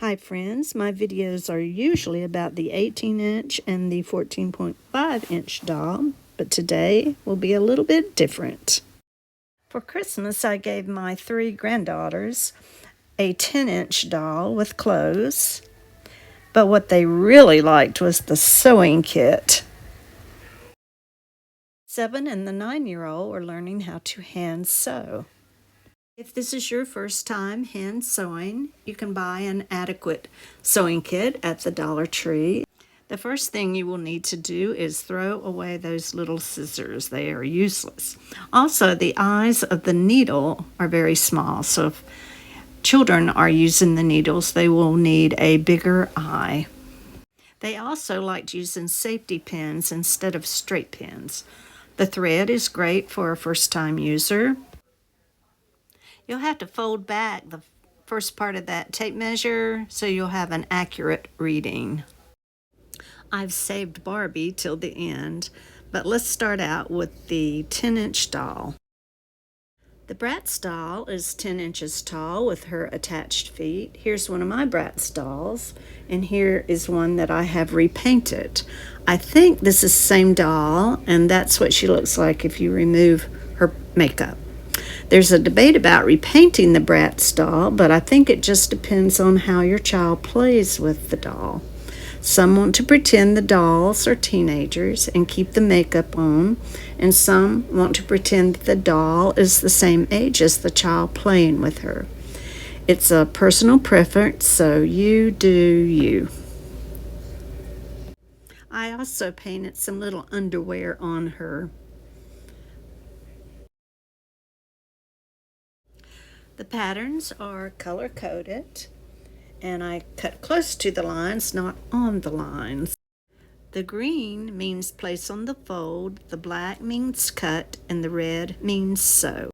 Hi friends, my videos are usually about the 18-inch and the 14.5-inch doll, but today will be a little bit different. For Christmas, I gave my 3 granddaughters a 10-inch doll with clothes, but what they really liked was the sewing kit. 7 and the 9-year-old are learning how to hand sew. If this is your first time hand sewing, you can buy an adequate sewing kit at the Dollar Tree. The first thing you will need to do is throw away those little scissors. They are useless. Also, the eyes of the needle are very small, so if children are using the needles, they will need a bigger eye. They also liked using safety pins instead of straight pins. The thread is great for a first-time user. You'll have to fold back the first part of that tape measure so you'll have an accurate reading. I've saved Barbie till the end, but let's start out with the 10-inch doll. The Bratz doll is 10 inches tall with her attached feet. Here's one of my Bratz dolls, and here is one that I have repainted. I think this is the same doll, and that's what she looks like if you remove her makeup. There's a debate about repainting the Bratz doll, but I think it just depends on how your child plays with the doll. Some want to pretend the dolls are teenagers and keep the makeup on, and some want to pretend that the doll is the same age as the child playing with her. It's a personal preference, so you do you. I also painted some little underwear on her. The patterns are color-coded, and I cut close to the lines, not on the lines. The green means place on the fold, the black means cut, and the red means sew.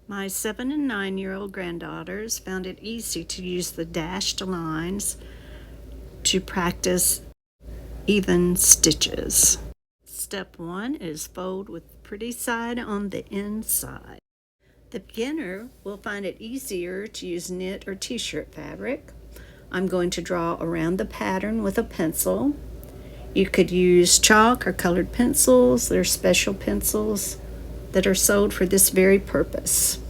My 7 and 9-year-old granddaughters found it easy to use the dashed lines to practice even stitches. Step 1 is fold with pretty side on the inside. The beginner will find it easier to use knit or t-shirt fabric. I'm going to draw around the pattern with a pencil. You could use chalk or colored pencils. There are special pencils that are sold for this very purpose.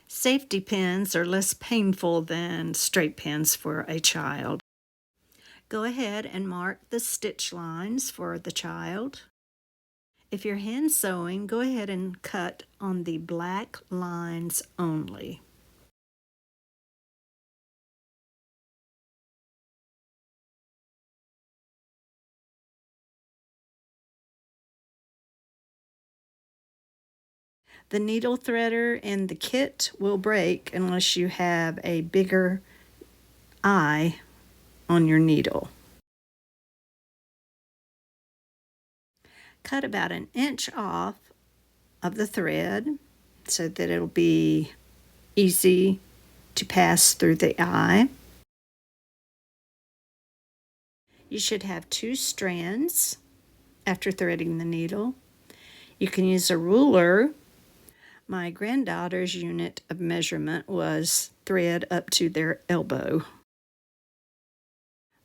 Safety pins are less painful than straight pins for a child. Go ahead and mark the stitch lines for the child. If you're hand sewing, go ahead and cut on the black lines only. The needle threader and the kit will break unless you have a bigger eye on your needle. Cut about 1 inch off of the thread so that it'll be easy to pass through the eye. You should have 2 strands after threading the needle. You can use a ruler. My granddaughter's unit of measurement was thread up to their elbow.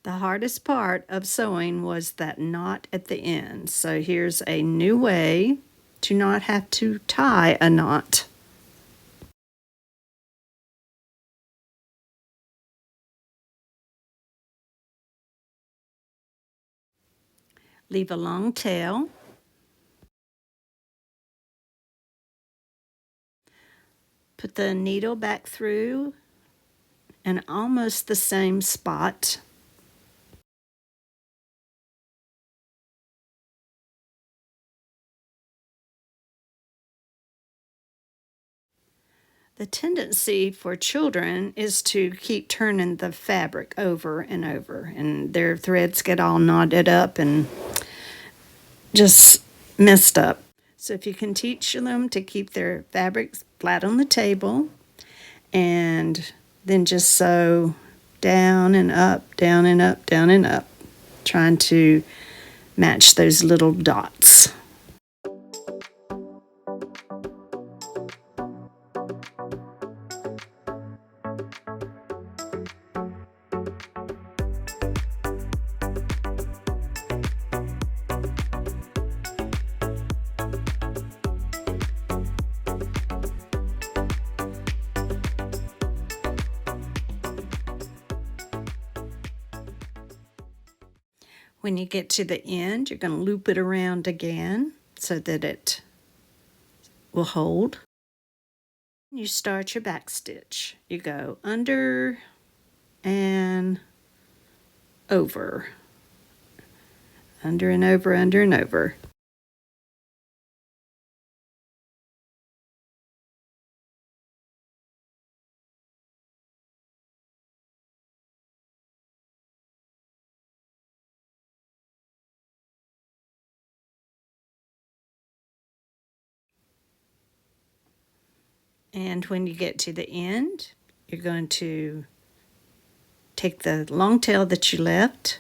The hardest part of sewing was that knot at the end. So here's a new way to not have to tie a knot. Leave a long tail. Put the needle back through in almost the same spot. The tendency for children is to keep turning the fabric over and over, and their threads get all knotted up and just messed up. So if you can teach them to keep their fabrics flat on the table and then just sew down and up, down and up, down and up, trying to match those little dots. When you get to the end, you're going to loop it around again so that it will hold. You start your back stitch. You go under and over, under and over, under and over. And when you get to the end, you're going to take the long tail that you left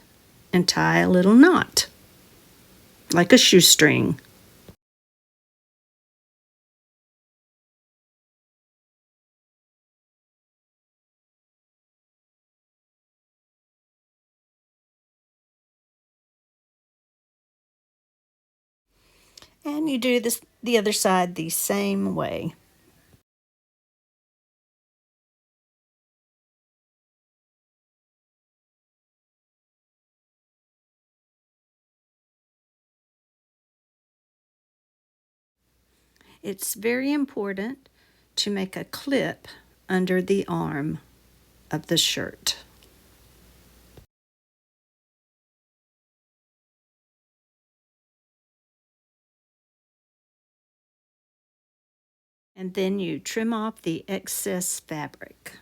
and tie a little knot, like a shoestring. And you do this the other side the same way. It's very important to make a clip under the arm of the shirt. And then you trim off the excess fabric.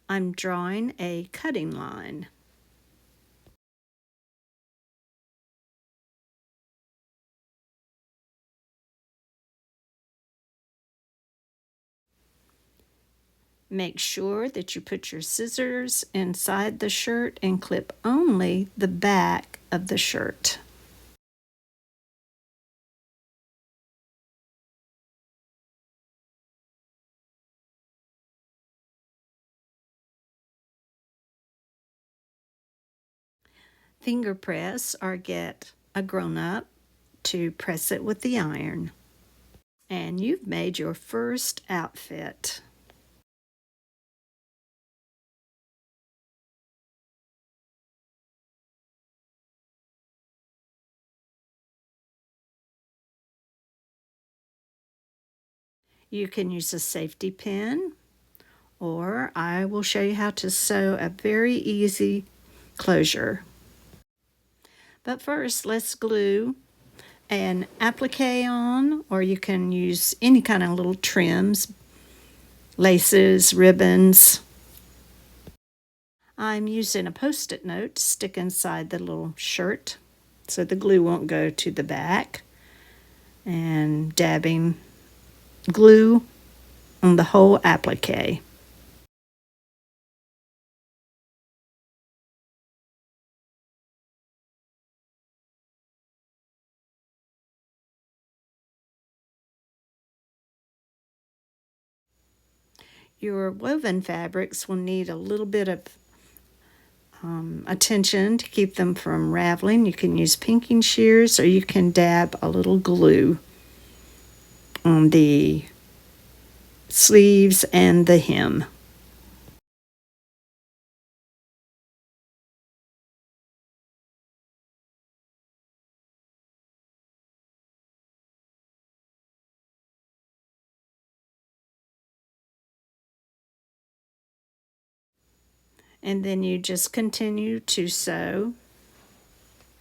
I'm drawing a cutting line. Make sure that you put your scissors inside the shirt and clip only the back of the shirt. Finger press or get a grown-up to press it with the iron. And you've made your first outfit. You can use a safety pin, or I will show you how to sew a very easy closure. But first, let's glue an applique on, or you can use any kind of little trims, laces, ribbons. I'm using a post-it note to stick inside the little shirt so the glue won't go to the back, and dabbing glue on the whole applique. Your woven fabrics will need a little bit of attention to keep them from raveling. You can use pinking shears, or you can dab a little glue on the sleeves and the hem. And then you just continue to sew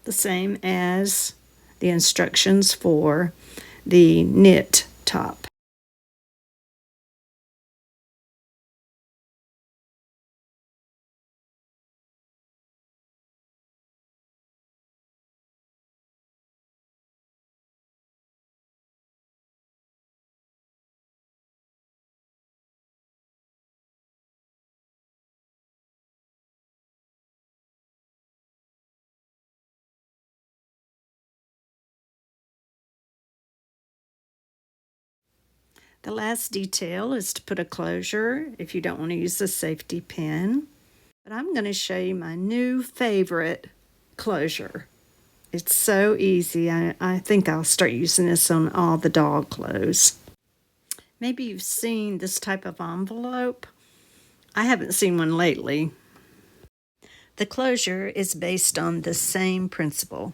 the same as the instructions for the knit top. The last detail is to put a closure if you don't want to use the safety pin. But I'm going to show you my new favorite closure. It's so easy. I think I'll start using this on all the dog clothes. Maybe you've seen this type of envelope. I haven't seen one lately. The closure is based on the same principle.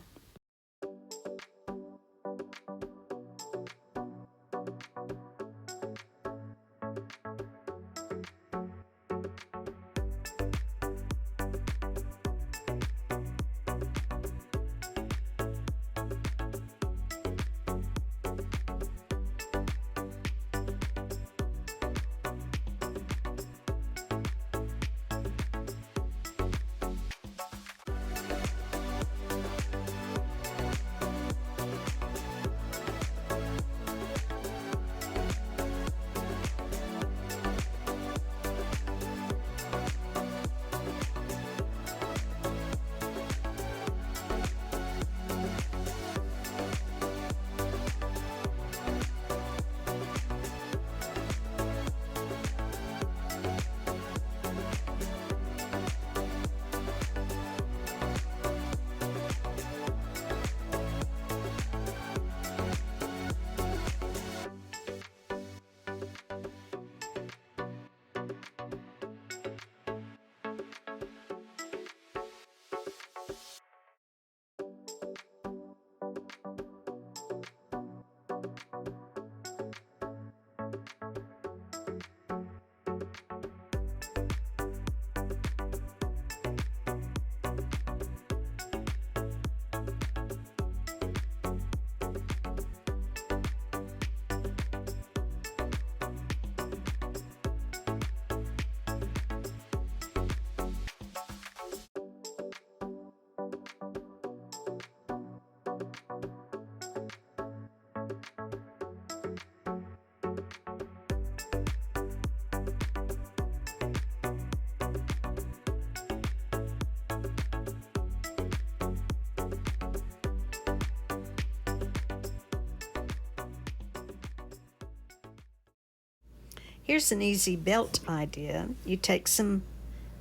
Here's an easy belt idea. You take some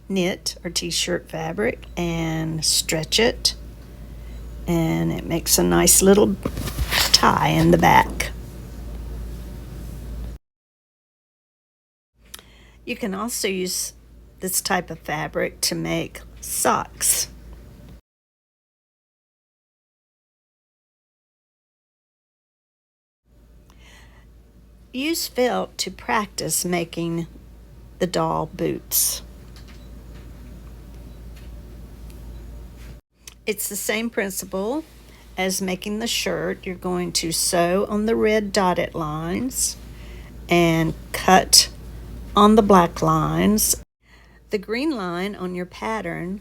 knit or t-shirt fabric and stretch it, and it makes a nice little tie in the back. You can also use this type of fabric to make socks. Use felt to practice making the doll boots. It's the same principle as making the shirt. You're going to sew on the red dotted lines and cut on the black lines. The green line on your pattern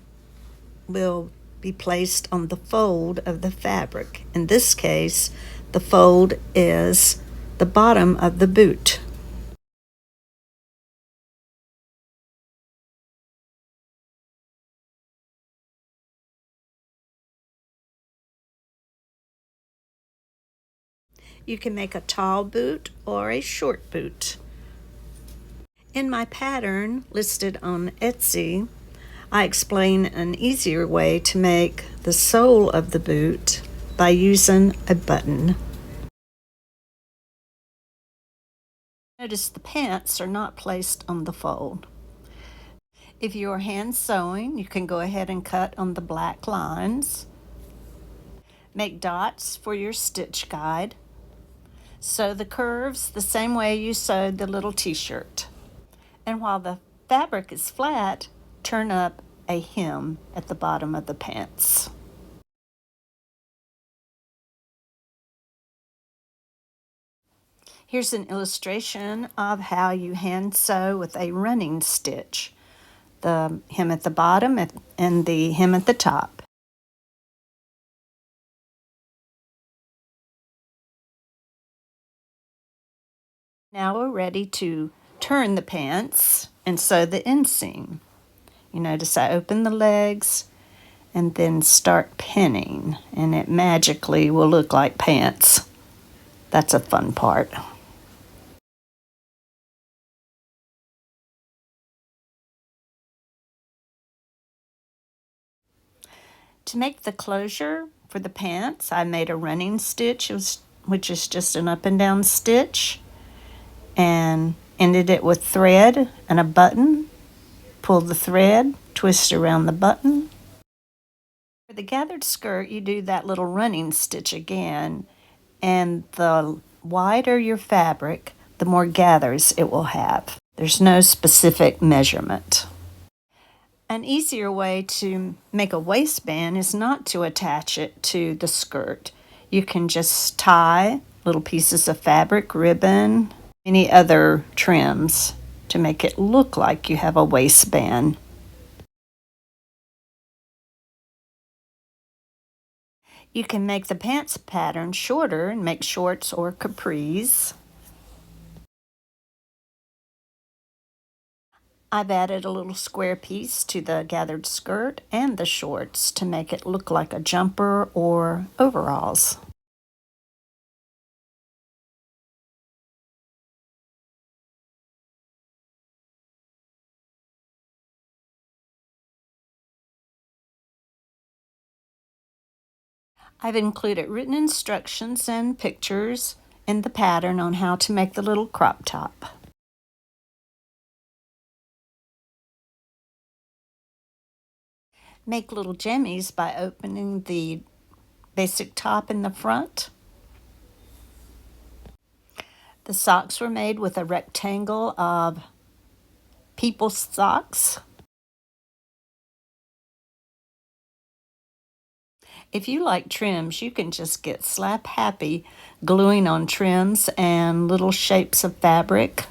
will be placed on the fold of the fabric. In this case, the fold is the bottom of the boot. You can make a tall boot or a short boot. In my pattern listed on Etsy, I explain an easier way to make the sole of the boot by using a button. Notice the pants are not placed on the fold. If you're hand sewing, you can go ahead and cut on the black lines. Make dots for your stitch guide. Sew the curves the same way you sewed the little t-shirt. And while the fabric is flat, turn up a hem at the bottom of the pants. Here's an illustration of how you hand sew with a running stitch. The hem at the bottom and the hem at the top. Now we're ready to turn the pants and sew the inseam. You notice I open the legs and then start pinning, and it magically will look like pants. That's a fun part. To make the closure For the pants, I made a running stitch, which is just an up and down stitch, and ended it with thread and a button. Pull the thread, twist around the button. For the gathered skirt, you do that little running stitch again, and the wider your fabric, the more gathers it will have. There's no specific measurement. An easier way to make a waistband is not to attach it to the skirt. You can just tie little pieces of fabric, ribbon, any other trims to make it look like you have a waistband. You can make the pants pattern shorter and make shorts or capris. I've added a little square piece to the gathered skirt and the shorts to make it look like a jumper or overalls. I've included written instructions and pictures in the pattern on how to make the little crop top. Make little jemmies by opening the basic top in the front. The socks were made with a rectangle of people socks. If you like trims, you can just get slap happy gluing on trims and little shapes of fabric.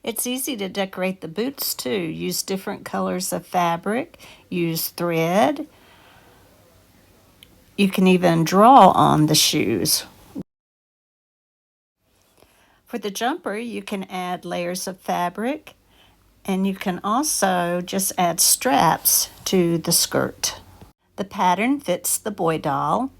It's easy to decorate the boots too. Use different colors of fabric, use thread. You can even draw on the shoes. For the jumper, you can add layers of fabric, and you can also just add straps to the skirt. The pattern fits the boy doll.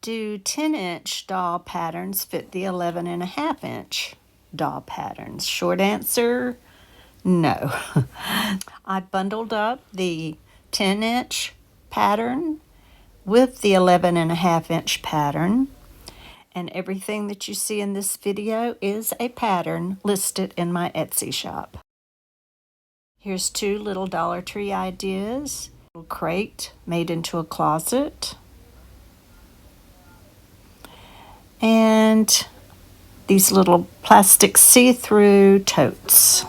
Do 10-inch doll patterns fit the 11.5-inch doll patterns? Short answer, no. I bundled up the 10-inch pattern with the 11.5-inch pattern, and everything that you see in this video is a pattern listed in my Etsy shop. Here's 2 little Dollar Tree ideas. A little crate made into a closet. And these little plastic see-through totes.